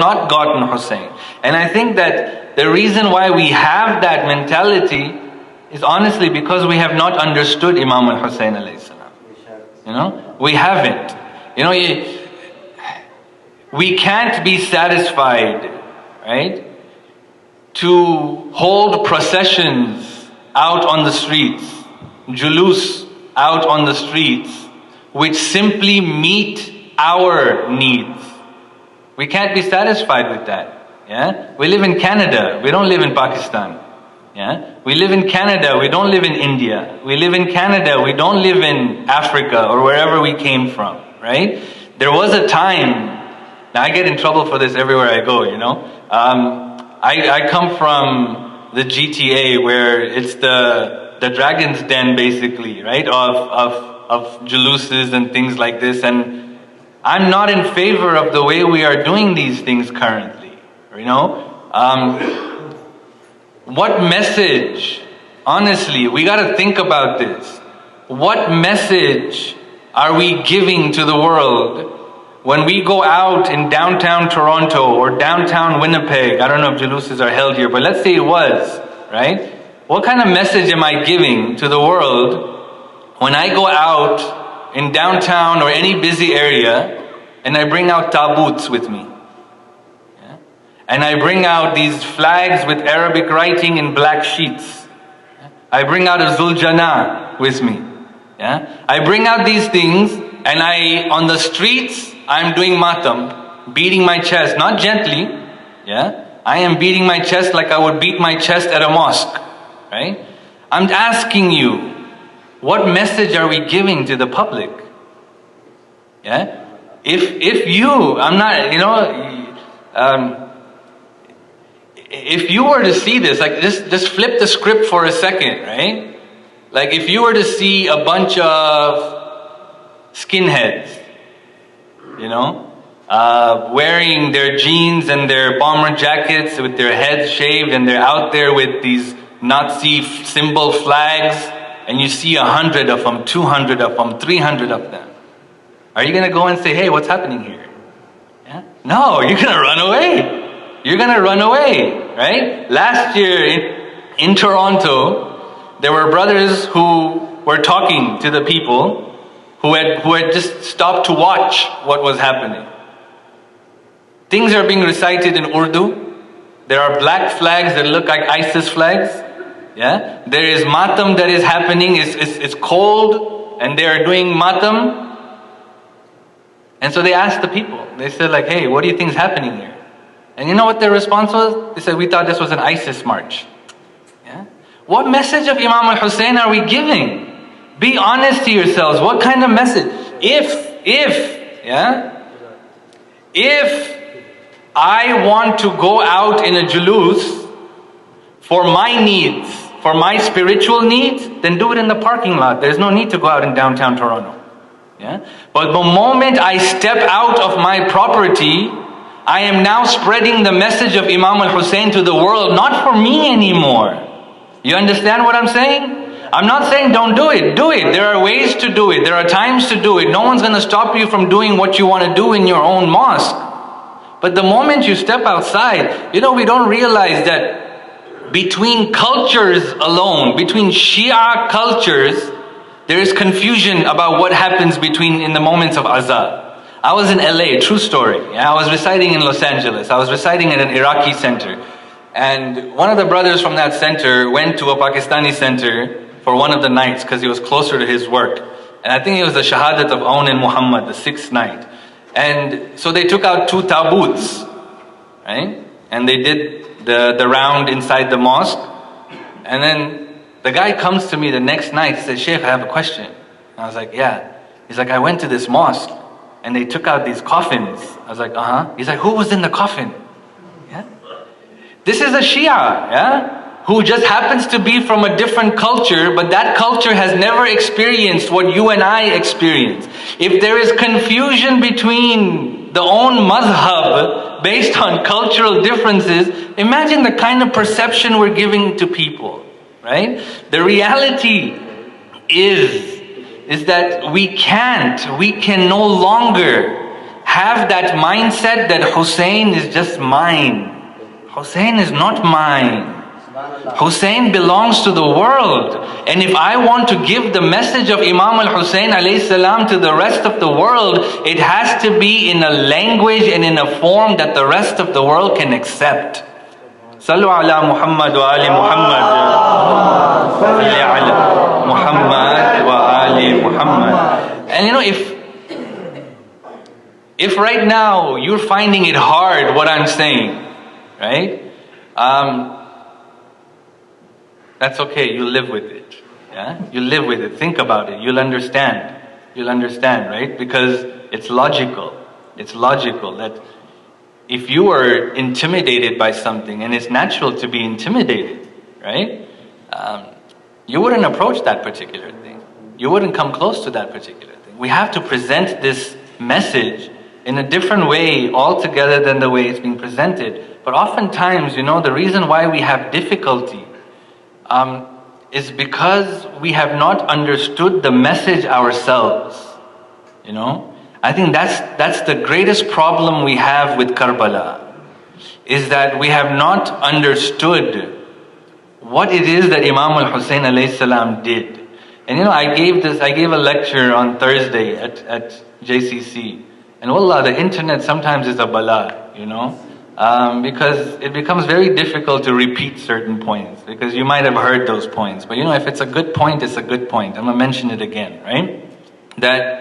not gotten Hussein. And I think that the reason why we have that mentality is honestly because we have not understood Imam al-Hussein alayhi salam. You know, we haven't. You know, we can't be satisfied, right, to hold processions out on the streets, Juloos out on the streets, which simply meet our needs. We can't be satisfied with that. Yeah? We live in Canada, we don't live in Pakistan. Yeah? We live in Canada, we don't live in India. We live in Canada, we don't live in Africa or wherever we came from, right? There was a time, now I get in trouble for this everywhere I go, you know. I come from the GTA where it's the dragon's den basically, right? Of Julooses and things like this, and I'm not in favor of the way we are doing these things currently, you know. What message, honestly, we got to think about this. What message are we giving to the world when we go out in downtown Toronto or downtown Winnipeg? I don't know if Julooses are held here, but let's say it was, right? What kind of message am I giving to the world when I go out in downtown or any busy area and I bring out Taboots with me? Yeah? And I bring out these flags with Arabic writing in black sheets. Yeah? I bring out a Zuljana with me. Yeah? I bring out these things and on the streets, I'm doing matam, beating my chest, not gently. Yeah? I am beating my chest like I would beat my chest at a mosque. Right? I'm asking you, what message are we giving to the public? Yeah? If you, I'm not, you know, if you were to see this, like just flip the script for a second, right? Like if you were to see a bunch of skinheads, you know, wearing their jeans and their bomber jackets with their heads shaved, and they're out there with these Nazi symbol flags, and you see 100 of them, 200 of them, 300 of them. Are you going to go and say, hey, what's happening here? Yeah? No, you're going to run away. You're going to run away, right? Last year in Toronto, there were brothers who were talking to the people who had just stopped to watch what was happening. Things are being recited in Urdu. There are black flags that look like ISIS flags. Yeah? There is matam that is happening. It's cold and they are doing matam. And so they asked the people. They said like, hey, what do you think is happening here? And you know what their response was? They said, we thought this was an ISIS march. Yeah? What message of Imam al-Hussein are we giving? Be honest to yourselves. What kind of message? If I want to go out in a Juloos for my needs, for my spiritual needs, then do it in the parking lot. There's no need to go out in downtown Toronto. Yeah? But the moment I step out of my property, I am now spreading the message of Imam al-Hussein to the world, not for me anymore. You understand what I'm saying? I'm not saying don't do it. Do it. There are ways to do it. There are times to do it. No one's going to stop you from doing what you want to do in your own mosque. But the moment you step outside, you know, we don't realize that between cultures alone, between Shia cultures, there is confusion about what happens in the moments of azan. I was in LA, true story. Yeah, I was residing in Los Angeles. I was residing at an Iraqi center. And one of the brothers from that center went to a Pakistani center for one of the nights because he was closer to his work. And I think it was the Shahadat of Aun and Muhammad, the 6th night. And so they took out 2 taboots, right? And they did the round inside the mosque. And then the guy comes to me the next night. He says, Sheikh, I have a question. And I was like, yeah. He's like, I went to this mosque and they took out these coffins. I was like, uh-huh. He's like, who was in the coffin? Yeah. This is a Shia, yeah? Who just happens to be from a different culture, but that culture has never experienced what you and I experience. If there is confusion between the own madhab based on cultural differences, imagine the kind of perception we're giving to people, right? The reality is that we can no longer have that mindset that Hussein is just mine. Hussein is not mine. Hussein belongs to the world. And if I want to give the message of Imam al-Hussein alayhi salam to the rest of the world, it has to be in a language and in a form that the rest of the world can accept. Sallu ala Muhammad wa ali Muhammad. Salli ala Muhammad wa ali Muhammad. And you know, if right now you're finding it hard what I'm saying, right? That's okay, you live with it. Yeah? You live with it, think about it, you'll understand. You'll understand, right? Because it's logical. It's logical that if you are intimidated by something, and it's natural to be intimidated, right? You wouldn't approach that particular thing. You wouldn't come close to that particular thing. We have to present this message in a different way altogether than the way it's being presented. But oftentimes, you know, the reason why we have difficulty is because we have not understood the message ourselves. You know, I think that's the greatest problem we have with Karbala, is that we have not understood what it is that Imam al-Hussein alayhi salam did. And you know, I gave a lecture on Thursday at JCC, and wallah, the internet sometimes is a bala, you know. Because it becomes very difficult to repeat certain points, because you might have heard those points. But you know, if it's a good point, it's a good point. I'm going to mention it again, right? That